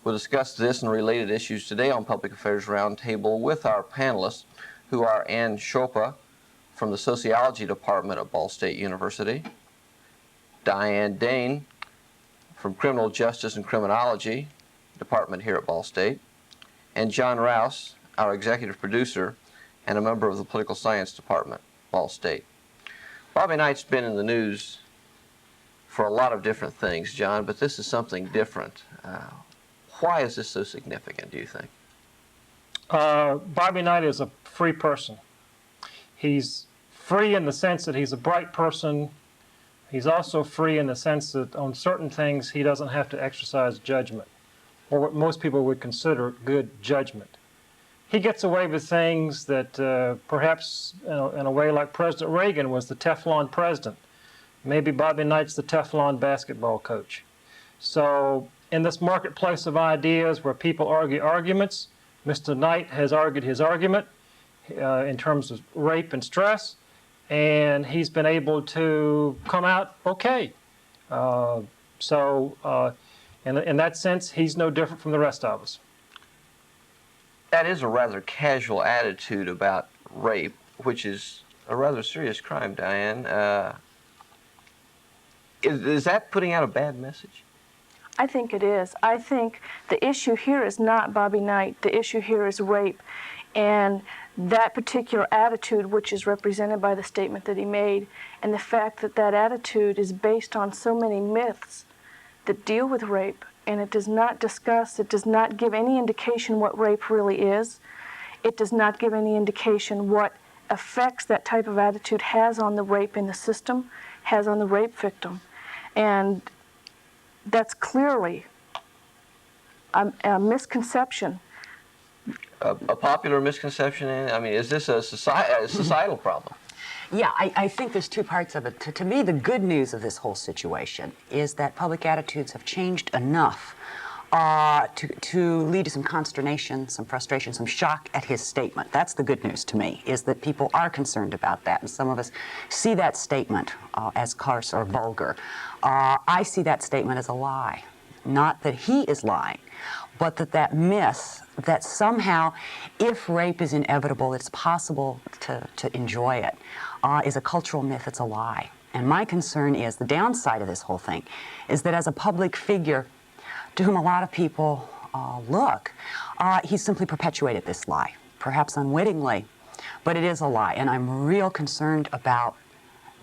We'll discuss this and related issues today on Public Affairs Roundtable with our panelists, who are Ann Chopra from the Sociology Department at Ball State University, Diane Dane from Criminal Justice and Criminology Department here at Ball State, and John Rouse, our executive producer and a member of the Political Science Department, Ball State. Bobby Knight's been in the news for a lot of different things, John, but this is something different. Why is this so significant, do you think? Bobby Knight is a free person. He's free in the sense that he's a bright person. He's also free in the sense that on certain things he doesn't have to exercise judgment, or what most people would consider good judgment. He gets away with things that perhaps in a way like President Reagan was the Teflon president. Maybe Bobby Knight's the Teflon basketball coach. So in this marketplace of ideas where people argue arguments, Mr. Knight has argued his argument in terms of rape and stress, and he's been able to come out okay. In that sense, he's no different from the rest of us. That is a rather casual attitude about rape, which is a rather serious crime, Diane. Is that putting out a bad message? I think it is. I think the issue here is not Bobby Knight. The issue here is rape. And that particular attitude, which is represented by the statement that he made, and the fact that that attitude is based on so many myths that deal with rape, and it does not discuss, it does not give any indication what rape really is. It does not give any indication what effects that type of attitude has on the rape in the system, has on the rape victim. And that's clearly a misconception. A popular misconception? I mean, is this a societal problem? Yeah, I think there's two parts of it. To me, the good news of this whole situation is that public attitudes have changed enough to lead to some consternation, some frustration, some shock at his statement. That's the good news to me, is that people are concerned about that, and some of us see that statement as coarse or vulgar. I see that statement as a lie. Not that he is lying, but that myth that somehow, if rape is inevitable, it's possible to enjoy it, is a cultural myth. It's a lie. And my concern is, the downside of this whole thing is that as a public figure to whom a lot of people look, he's simply perpetuated this lie, perhaps unwittingly, but it is a lie, and I'm real concerned about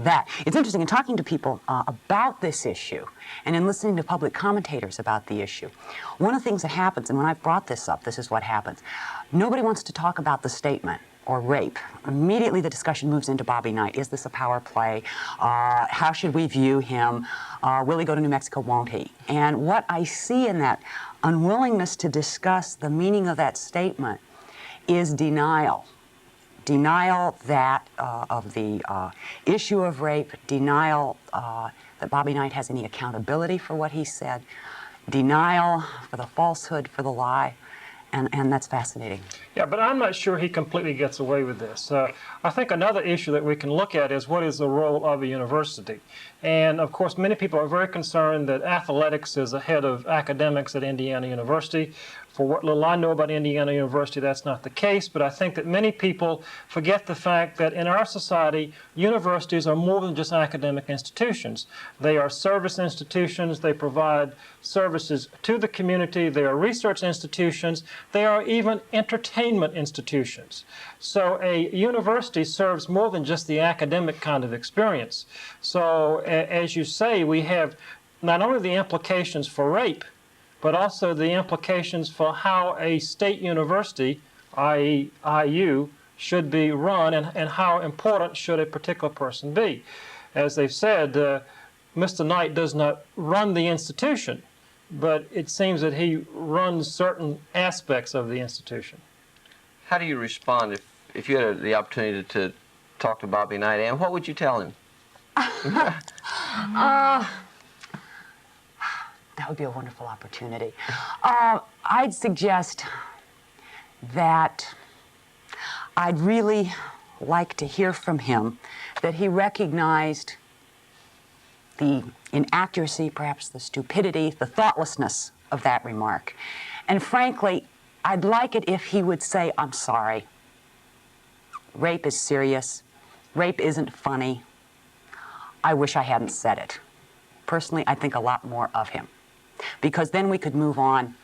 that. It's interesting, in talking to people about this issue and in listening to public commentators about the issue, one of the things that happens, and when I've brought this up, this is what happens. Nobody wants to talk about the statement or rape. Immediately the discussion moves into Bobby Knight. Is this a power play? How should we view him? Will he go to New Mexico? Won't he? And what I see in that unwillingness to discuss the meaning of that statement is denial. Denial that of the issue of rape, denial that Bobby Knight has any accountability for what he said, denial for the falsehood, for the lie, and that's fascinating. Yeah, but I'm not sure he completely gets away with this. I think another issue that we can look at is what is the role of a university. And of course, many people are very concerned that athletics is ahead of academics at Indiana University. For what little I know about Indiana University, that's not the case, but I think that many people forget the fact that in our society, universities are more than just academic institutions. They are service institutions, they provide services to the community, they are research institutions, they are even entertainment institutions. So a university serves more than just the academic kind of experience. So as you say, we have not only the implications for rape, but also the implications for how a state university, i.e. IU, should be run, and how important should a particular person be. As they've said, Mr. Knight does not run the institution, but it seems that he runs certain aspects of the institution. How do you respond if you had the opportunity to talk to Bobby Knight, and what would you tell him? That would be a wonderful opportunity. I'd suggest that I'd really like to hear from him that he recognized the inaccuracy, perhaps the stupidity, the thoughtlessness of that remark, And frankly, I'd like it if he would say, I'm sorry. Rape is serious. Rape isn't funny. I wish I hadn't said it. Personally, I think a lot more of him, because then we could move on,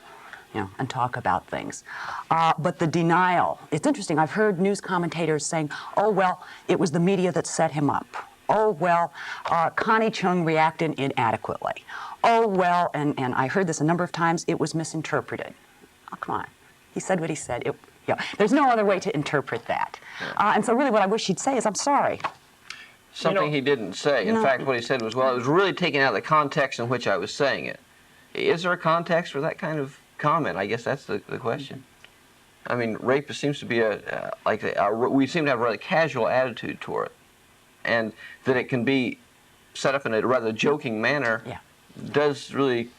and talk about things. But the denial, it's interesting. I've heard news commentators saying, oh, well, it was the media that set him up. Oh, well, Connie Chung reacted inadequately. Oh, well, and I heard this a number of times, it was misinterpreted. Oh, come on. He said what he said. There's no other way to interpret that. And so really what I wish he'd say is, I'm sorry. Something he didn't say. In fact, what he said was, well, it was really taken out of the context in which I was saying it. Is there a context for that kind of comment? I guess that's the question. I mean, rape seems to be we seem to have a rather casual attitude toward it, and that it can be set up in a rather joking manner does really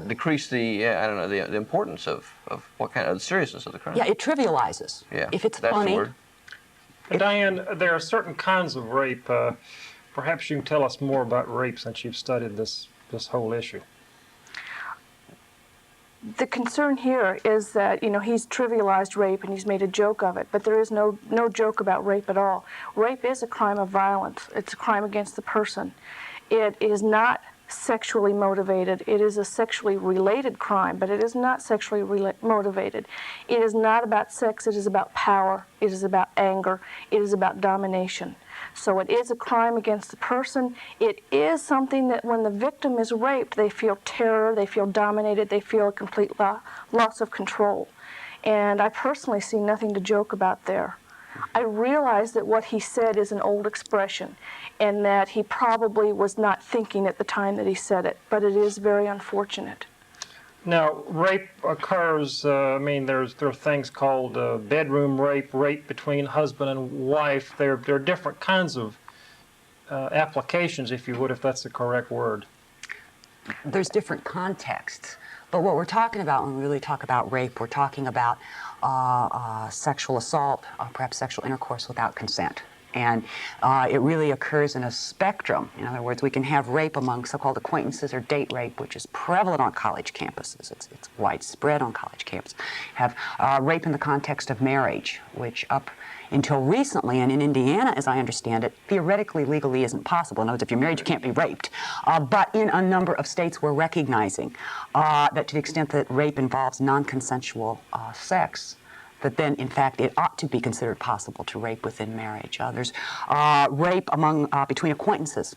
decrease the the importance of what kind of the seriousness of the crime. Yeah, it trivializes. Yeah, if it's that's funny. the word. Diane, there are certain kinds of rape. Perhaps you can tell us more about rape since you've studied this whole issue. The concern here is that, he's trivialized rape and he's made a joke of it, but there is no joke about rape at all. Rape is a crime of violence. It's a crime against the person. It is not sexually motivated. It is a sexually related crime, but it is not sexually motivated. It is not about sex. It is about power. It is about anger. It is about domination. So it is a crime against the person. It is something that when the victim is raped, they feel terror, they feel dominated, they feel a complete loss of control. And I personally see nothing to joke about there. I realize that what he said is an old expression and that he probably was not thinking at the time that he said it, but it is very unfortunate. Now, rape occurs, there are things called bedroom rape, rape between husband and wife. There are different kinds of applications, if you would, if that's the correct word. There's different contexts. But what we're talking about when we really talk about rape, we're talking about sexual assault, perhaps sexual intercourse without consent. And it really occurs in a spectrum. In other words, we can have rape among so-called acquaintances or date rape, which is prevalent on college campuses. It's widespread on college campuses. Have rape in the context of marriage, which up until recently, and in Indiana, as I understand it, theoretically, legally isn't possible. In other words, if you're married, you can't be raped. But in a number of states, we're recognizing that to the extent that rape involves non-consensual sex, that then, in fact, it ought to be considered possible to rape within marriage. There's rape between acquaintances,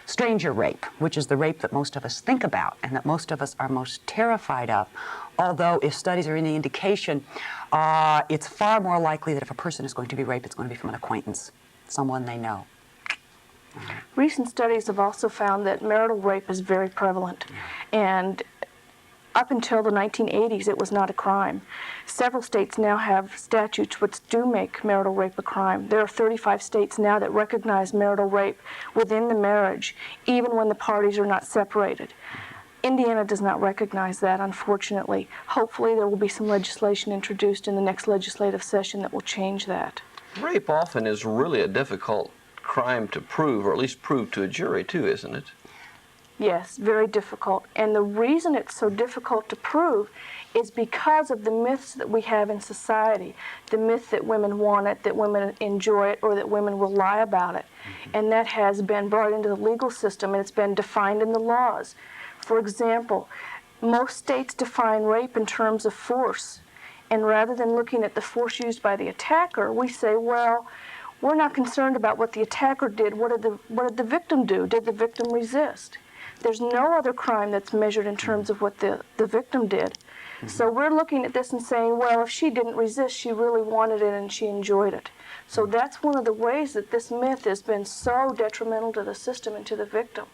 stranger rape, which is the rape that most of us think about and that most of us are most terrified of. Although, if studies are any indication, it's far more likely that if a person is going to be raped, it's going to be from an acquaintance, someone they know. Recent studies have also found that marital rape is very prevalent, and up until the 1980s, it was not a crime. Several states now have statutes which do make marital rape a crime. There are 35 states now that recognize marital rape within the marriage, even when the parties are not separated. Indiana does not recognize that, unfortunately. Hopefully there will be some legislation introduced in the next legislative session that will change that. Rape often is really a difficult crime to prove, or at least prove to a jury too, isn't it? Yes, very difficult. And the reason it's so difficult to prove is because of the myths that we have in society. The myth that women want it, that women enjoy it, or that women will lie about it. And that has been brought into the legal system, and it's been defined in the laws. For example, most states define rape in terms of force. And rather than looking at the force used by the attacker, we say, well, we're not concerned about what the attacker did. What did the victim do? Did the victim resist? There's no other crime that's measured in terms of what the victim did. So we're looking at this and saying, well, if she didn't resist, she really wanted it and she enjoyed it. So that's one of the ways that this myth has been so detrimental to the system and to the victim.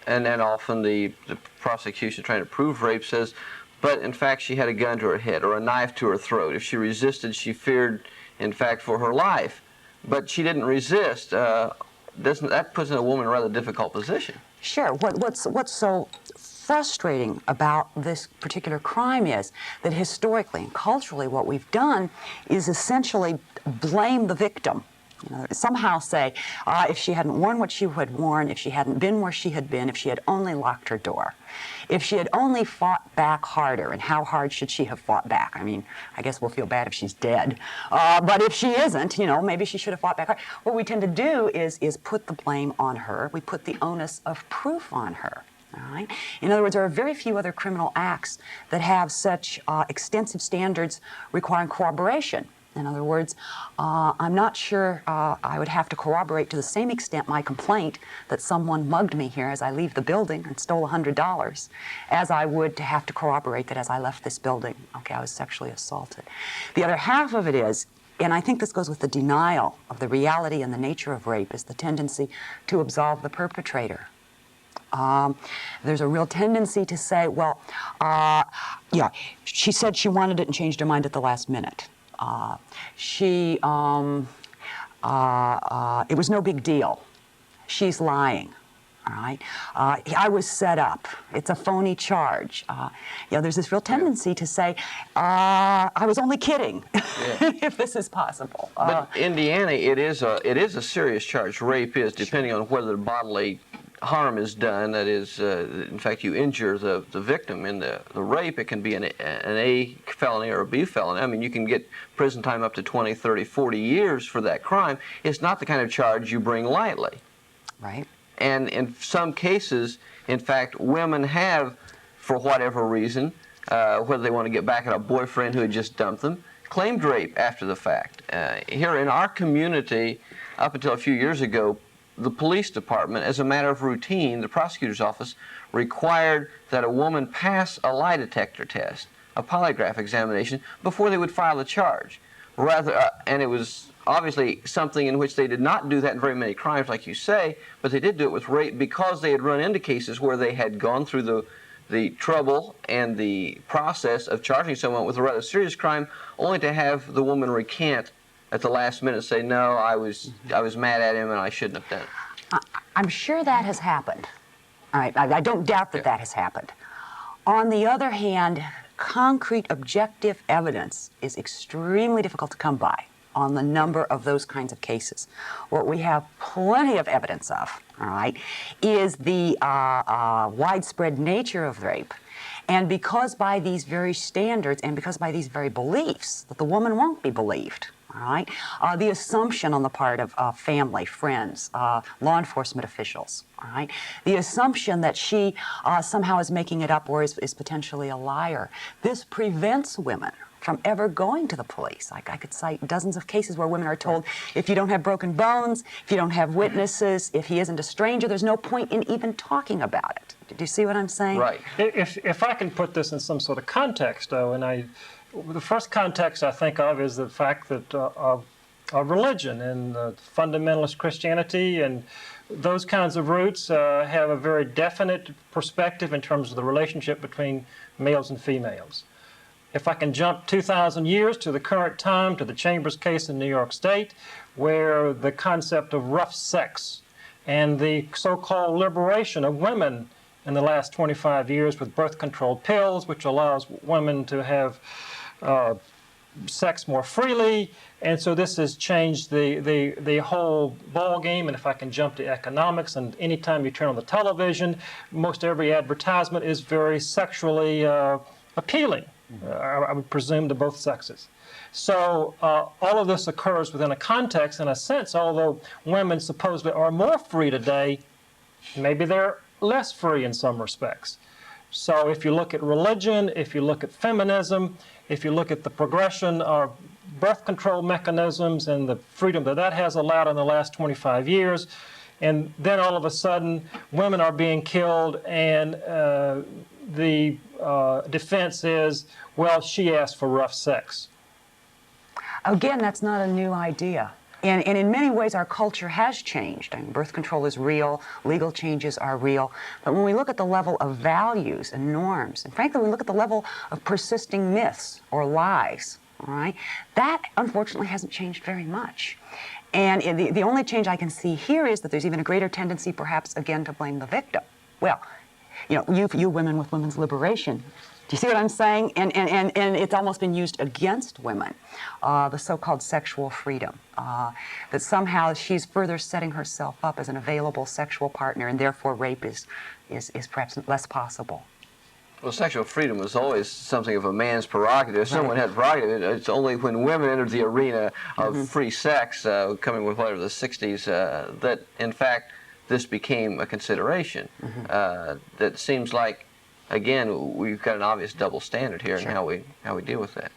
And then often the prosecution trying to prove rape says, but in fact she had a gun to her head or a knife to her throat. If she resisted, she feared, in fact, for her life. But she didn't resist. That puts a woman in a rather difficult position. Sure. What's so frustrating about this particular crime is that historically and culturally what we've done is essentially blame the victim You know, somehow say, if she hadn't worn what she had worn, if she hadn't been where she had been, if she had only locked her door, if she had only fought back harder, and how hard should she have fought back? I mean, I guess we'll feel bad if she's dead. But if she isn't, you know, maybe she should have fought back hard. What we tend to do is put the blame on her. We put the onus of proof on her. All right? In other words, there are very few other criminal acts that have such extensive standards requiring corroboration. In other words, I'm not sure I would have to corroborate to the same extent my complaint that someone mugged me here as I leave the building and stole $100 as I would to have to corroborate that as I left this building, okay, I was sexually assaulted. The other half of it is, and I think this goes with the denial of the reality and the nature of rape, is the tendency to absolve the perpetrator. There's a real tendency to say, well, yeah, she said she wanted it and changed her mind at the last minute. It was no big deal. She's lying, all right? I was set up. It's a phony charge. You know, there's this real tendency to say, I was only kidding, if this is possible. But Indiana, it is a serious charge. Rape is, depending on whether bodily harm is done, that is, in fact, you injure the victim. In the rape, it can be an A felony or a B felony. I mean, you can get prison time up to 20, 30, 40 years for that crime. It's not the kind of charge you bring lightly. Right. And in some cases, in fact, women have, for whatever reason, whether they want to get back at a boyfriend who had just dumped them, claimed rape after the fact. Here in our community, up until a few years ago, the police department, as a matter of routine, the prosecutor's office required that a woman pass a lie detector test, a polygraph examination, before they would file a charge. And it was obviously something in which they did not do that in very many crimes, like you say, but they did do it with rape because they had run into cases where they had gone through the trouble and the process of charging someone with a rather serious crime, only to have the woman recant at the last minute, say, no, I was mad at him and I shouldn't have done it. I'm sure that has happened. All right, I don't doubt that that has happened. On the other hand, concrete objective evidence is extremely difficult to come by on the number of those kinds of cases. What we have plenty of evidence of, all right, is the widespread nature of rape. And because by these very standards and because by these very beliefs that the woman won't be believed, all right, the assumption on the part of family, friends, law enforcement officials, all right, the assumption that she somehow is making it up or is potentially a liar, this prevents women from ever going to the police. I could cite dozens of cases where women are told, if you don't have broken bones, if you don't have witnesses, if he isn't a stranger, there's no point in even talking about it. Do you see what I'm saying? Right. If I can put this in some sort of context, though, and the first context I think of is the fact that of religion and fundamentalist Christianity and those kinds of roots have a very definite perspective in terms of the relationship between males and females. If I can jump 2,000 years to the current time, to the Chambers case in New York State, where the concept of rough sex and the so-called liberation of women in the last 25 years with birth control pills, which allows women to have sex more freely, and so this has changed the whole ball game. And if I can jump to economics, and anytime you turn on the television, most every advertisement is very sexually appealing. I would presume to both sexes. So all of this occurs within a context, in a sense, although women supposedly are more free today, maybe they're less free in some respects. So if you look at religion, if you look at feminism, if you look at the progression of birth control mechanisms and the freedom that has allowed in the last 25 years, and then all of a sudden women are being killed and the defense is, well, she asked for rough sex. Again, that's not a new idea. And in many ways, our culture has changed. I mean, birth control is real, legal changes are real. But when we look at the level of values and norms, and frankly, we look at the level of persisting myths or lies, all right, that unfortunately hasn't changed very much. And the only change I can see here is that there's even a greater tendency, perhaps, again, to blame the victim. Well, you know, you women with women's liberation, Do you see what I'm saying? And it's almost been used against women, the so-called sexual freedom, that somehow she's further setting herself up as an available sexual partner, and therefore rape is perhaps less possible. Well, sexual freedom was always something of a man's prerogative. If someone had prerogative, it's only when women entered the arena of free sex, coming with later the 60s, that in fact this became a consideration. That seems like, again, we've got an obvious double standard here in how we deal with that.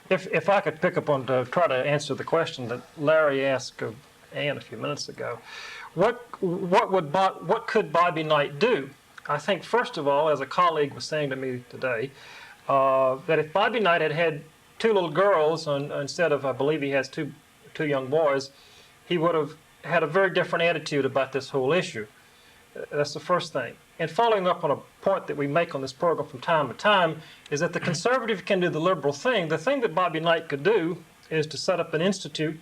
If I could pick up on to try to answer the question that Larry asked of Ann a few minutes ago, what could Bobby Knight do? I think, first of all, as a colleague was saying to me today, that if Bobby Knight had had two little girls instead of, I believe he has two young boys, he would have had a very different attitude about this whole issue. That's the first thing. And following up on a point that we make on this program from time to time is that the conservative can do the liberal thing. The thing that Bobby Knight could do is to set up an institute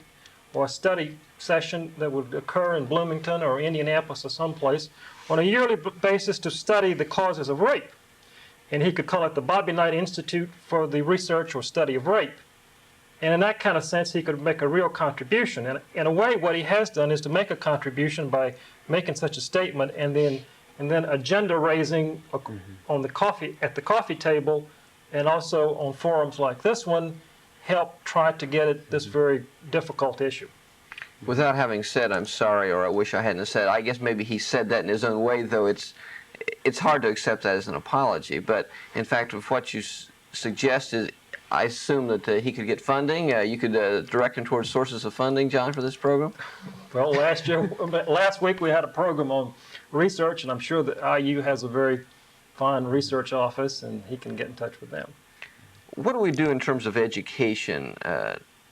or a study session that would occur in Bloomington or Indianapolis or someplace on a yearly basis to study the causes of rape. And he could call it the Bobby Knight Institute for the Research or Study of Rape. And in that kind of sense, he could make a real contribution. And in a way, what he has done is to make a contribution by making such a statement and then agenda raising on at the coffee table, and also on forums like this one, help try to get at this very difficult issue. Without having said I'm sorry or I wish I hadn't said, I guess maybe he said that in his own way, though it's hard to accept that as an apology. But in fact, with what you suggest is, I assume that he could get funding. You could direct him towards sources of funding, John, for this program? Well, last week we had a program on research, and I'm sure that IU has a very fine research office, and he can get in touch with them. What do we do in terms of education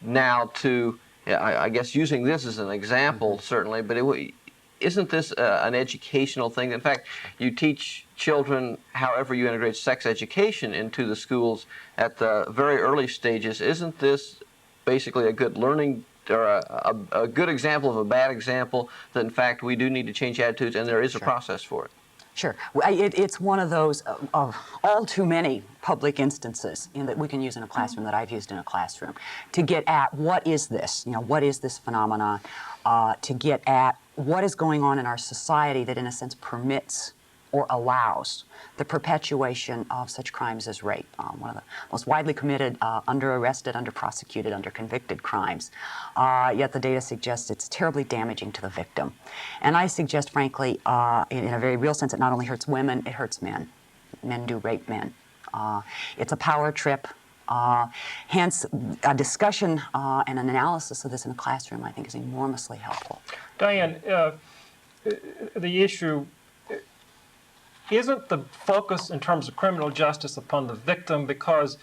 now to, I guess using this as an example, certainly, but isn't this an educational thing? In fact, you teach children however you integrate sex education into the schools at the very early stages. Isn't this basically a good learning or a good example of a bad example that in fact we do need to change attitudes and there is a process for it? Sure. It's one of those of all too many public instances that we can use in a classroom, that I've used in a classroom, to get at what is this? What is this phenomenon? To get at what is going on in our society that, in a sense, permits or allows the perpetuation of such crimes as rape, one of the most widely committed, under-arrested, under-prosecuted, under-convicted crimes. Yet the data suggests it's terribly damaging to the victim. And I suggest, frankly, in a very real sense, it not only hurts women, it hurts men. Men do rape men. It's a power trip. Hence, a discussion and an analysis of this in a classroom, I think, is enormously helpful. Diane, the issue isn't the focus in terms of criminal justice upon the victim, because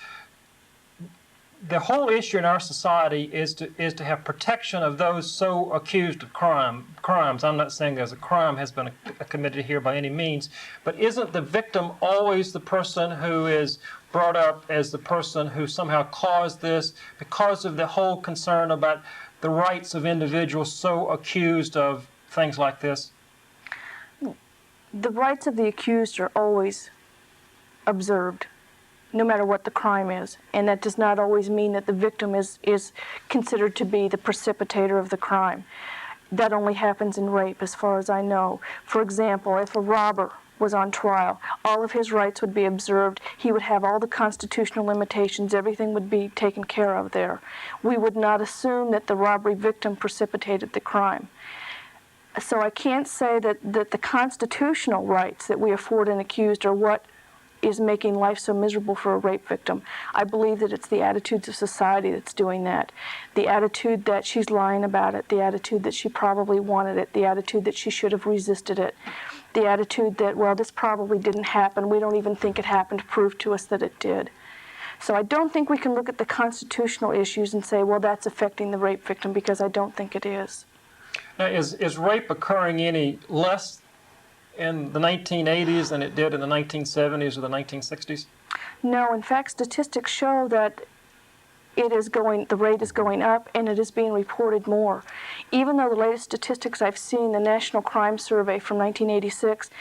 the whole issue in our society is to have protection of those so accused of crimes. I'm not saying there's a crime has been committed here by any means, but isn't the victim always the person who is brought up as the person who somehow caused this because of the whole concern about the rights of individuals so accused of things like this? The rights of the accused are always observed, no matter what the crime is. And that does not always mean that the victim is considered to be the precipitator of the crime. That only happens in rape, as far as I know. For example, if a robber was on trial, all of his rights would be observed. He would have all the constitutional limitations. Everything would be taken care of there. We would not assume that the robbery victim precipitated the crime. So I can't say that the constitutional rights that we afford an accused are what is making life so miserable for a rape victim. I believe that it's the attitudes of society that's doing that. The attitude that she's lying about it, the attitude that she probably wanted it, the attitude that she should have resisted it, the attitude that, well, this probably didn't happen, we don't even think it happened, prove to us that it did. So I don't think we can look at the constitutional issues and say, well, that's affecting the rape victim, because I don't think it is. Now, is rape occurring any less in the 1980s than it did in the 1970s or the 1960s? No, in fact, statistics show that the rate is going up, and it is being reported more. Even though the latest statistics I've seen, the National Crime Survey from 1986,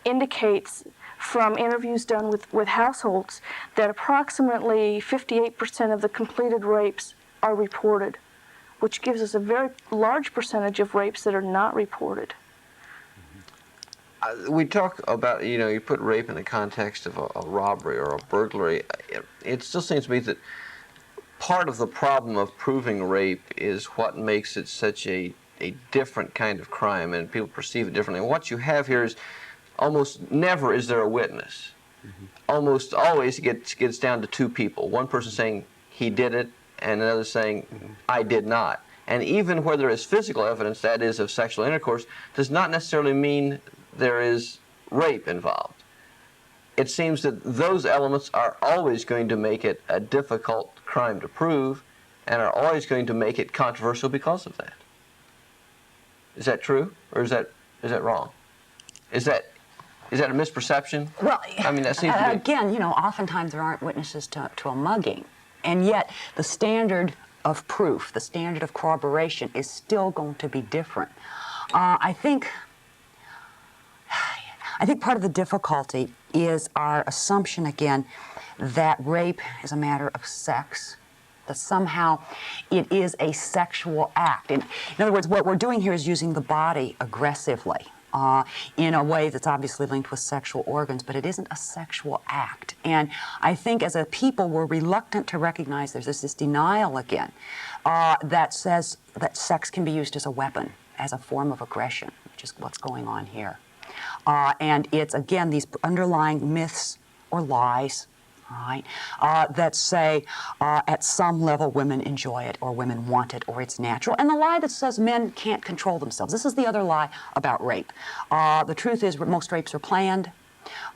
indicates from interviews done with households that approximately 58% of the completed rapes are reported, which gives us a very large percentage of rapes that are not reported. We talk about, you put rape in the context of a robbery or a burglary. It still seems to me that part of the problem of proving rape is what makes it such a different kind of crime, and people perceive it differently. And what you have here is almost never is there a witness. Almost always it gets down to two people. One person saying he did it, and another saying I did not. And even where there is physical evidence, that is of sexual intercourse, does not necessarily mean there is rape involved. It seems that those elements are always going to make it a difficult crime to prove, and are always going to make it controversial because of that. Is that true, or is that wrong? Is that a misperception? Well, I mean, that seems to be... Again, oftentimes there aren't witnesses to a mugging, and yet the standard of proof, the standard of corroboration is still going to be different. I think part of the difficulty is our assumption, again, that rape is a matter of sex, that somehow it is a sexual act. In other words, what we're doing here is using the body aggressively in a way that's obviously linked with sexual organs, but it isn't a sexual act. And I think as a people, we're reluctant to recognize there's this denial again that says that sex can be used as a weapon, as a form of aggression, which is what's going on here. And it's, again, these underlying myths or lies, right, that say at some level women enjoy it or women want it or it's natural. And the lie that says men can't control themselves. This is the other lie about rape. The truth is most rapes are planned.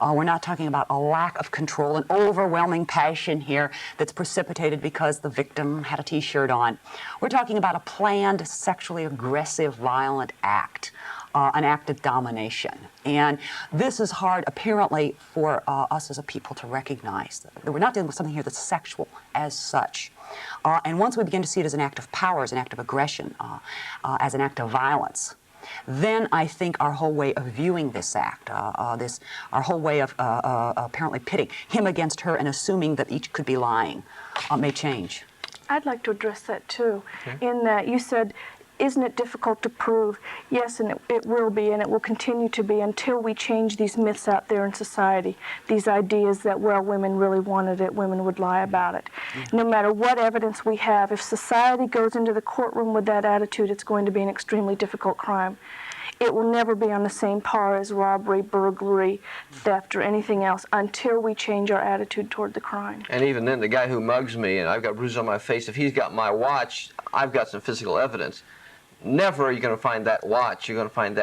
We're not talking about a lack of control, an overwhelming passion here that's precipitated because the victim had a T-shirt on. We're talking about a planned, sexually aggressive, violent act. An act of domination. And this is hard, apparently, for us as a people to recognize. That we're not dealing with something here that's sexual as such. And once we begin to see it as an act of power, as an act of aggression, as an act of violence, then I think our whole way of viewing this act, our whole way of apparently pitting him against her and assuming that each could be lying, may change. I'd like to address that too, in that you said, isn't it difficult to prove? Yes, and it will be, and it will continue to be until we change these myths out there in society, these ideas that, well, women really wanted it, women would lie about it. No matter what evidence we have, if society goes into the courtroom with that attitude, it's going to be an extremely difficult crime. It will never be on the same par as robbery, burglary, theft, or anything else until we change our attitude toward the crime. And even then, the guy who mugs me and I've got bruises on my face, if he's got my watch, I've got some physical evidence. Never are you going to find that watch. You're going to find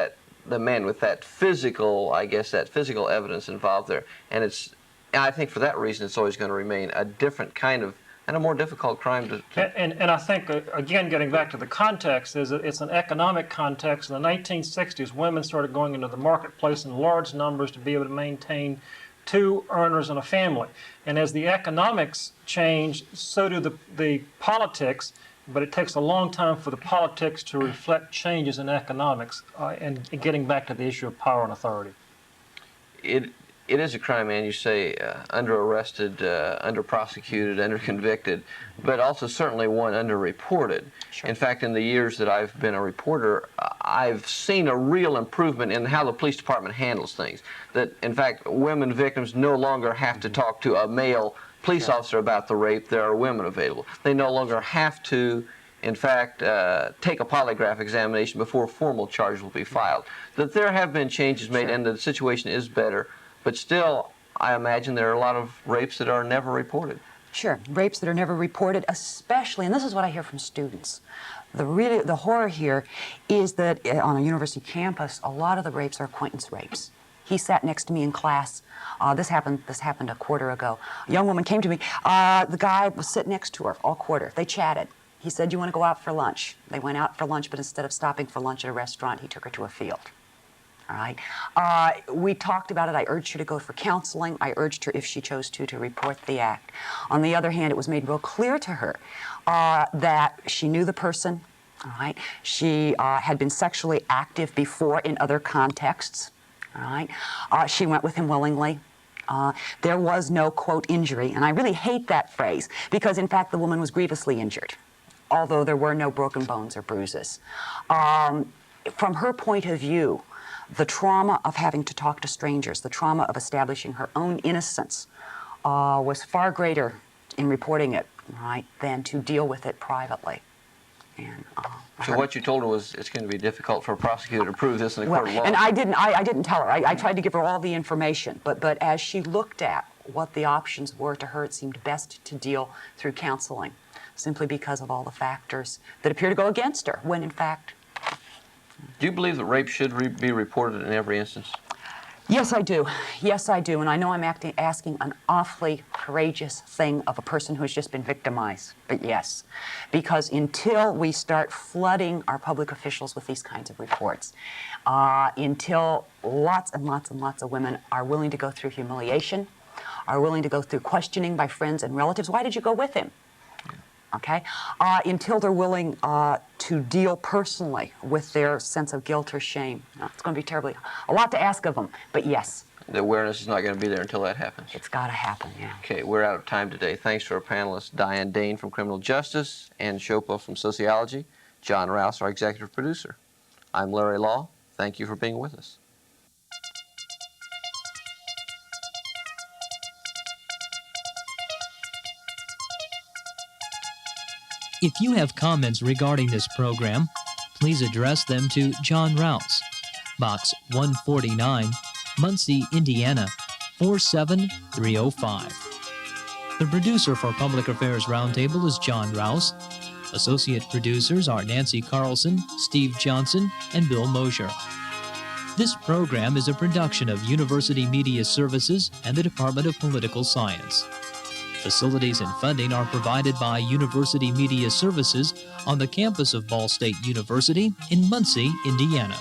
the man with that physical, that physical evidence involved there. And I think for that reason, it's always going to remain a different kind of, and a more difficult crime to... And I think, again, getting back to the context, it's an economic context. In the 1960s, women started going into the marketplace in large numbers to be able to maintain two earners in a family. And as the economics change, so do the politics. But it takes a long time for the politics to reflect changes in economics and getting back to the issue of power and authority. It is a crime, man, you say, under-arrested, under-prosecuted, under-convicted, but also certainly one under-reported. Sure. In fact, in the years that I've been a reporter, I've seen a real improvement in how the police department handles things. That, in fact, women victims no longer have to talk to a male police officer about the rape. There are women available. They no longer have to, in fact, take a polygraph examination before a formal charge will be filed. That there have been changes made and the situation is better, but still, I imagine there are a lot of rapes that are never reported. Sure, rapes that are never reported, especially, and this is what I hear from students. The horror here is that on a university campus, a lot of the rapes are acquaintance rapes. He sat next to me in class. This happened a quarter ago. A young woman came to me. The guy was sitting next to her all quarter. They chatted. He said, "You want to go out for lunch?" They went out for lunch, but instead of stopping for lunch at a restaurant, he took her to a field. All right. We talked about it. I urged her to go for counseling. I urged her, if she chose to report the act. On the other hand, it was made real clear to her that she knew the person. All right. She had been sexually active before in other contexts. all right? She went with him willingly. There was no, quote, injury, and I really hate that phrase because, in fact, the woman was grievously injured, although there were no broken bones or bruises. From her point of view, the trauma of having to talk to strangers, the trauma of establishing her own innocence was far greater in reporting it, right, than to deal with it privately. And, so what you told her was it's going to be difficult for a prosecutor to prove this in a court of law. And I didn't tell her. I tried to give her all the information, but as she looked at what the options were to her, it seemed best to deal through counseling, simply because of all the factors that appear to go against her, when in fact... Do you believe that rape should be reported in every instance? Yes, I do. Yes, I do. And I know I'm asking an awfully courageous thing of a person who has just been victimized. But yes, because until we start flooding our public officials with these kinds of reports, until lots and lots and lots of women are willing to go through humiliation, are willing to go through questioning by friends and relatives, why did you go with him? Okay? Until they're willing to deal personally with their sense of guilt or shame. It's going to be terribly, a lot to ask of them, but yes. The awareness is not going to be there until that happens. It's got to happen, yeah. Okay, we're out of time today. Thanks to our panelists, Diane Dane from Criminal Justice, Ann Chopa from Sociology, John Rouse, our executive producer. I'm Larry Lough. Thank you for being with us. If you have comments regarding this program, please address them to John Rouse, Box 149, Muncie, Indiana, 47305. The producer for Public Affairs Roundtable is John Rouse. Associate producers are Nancy Carlson, Steve Johnson, and Bill Mosher. This program is a production of University Media Services and the Department of Political Science. Facilities and funding are provided by University Media Services on the campus of Ball State University in Muncie, Indiana.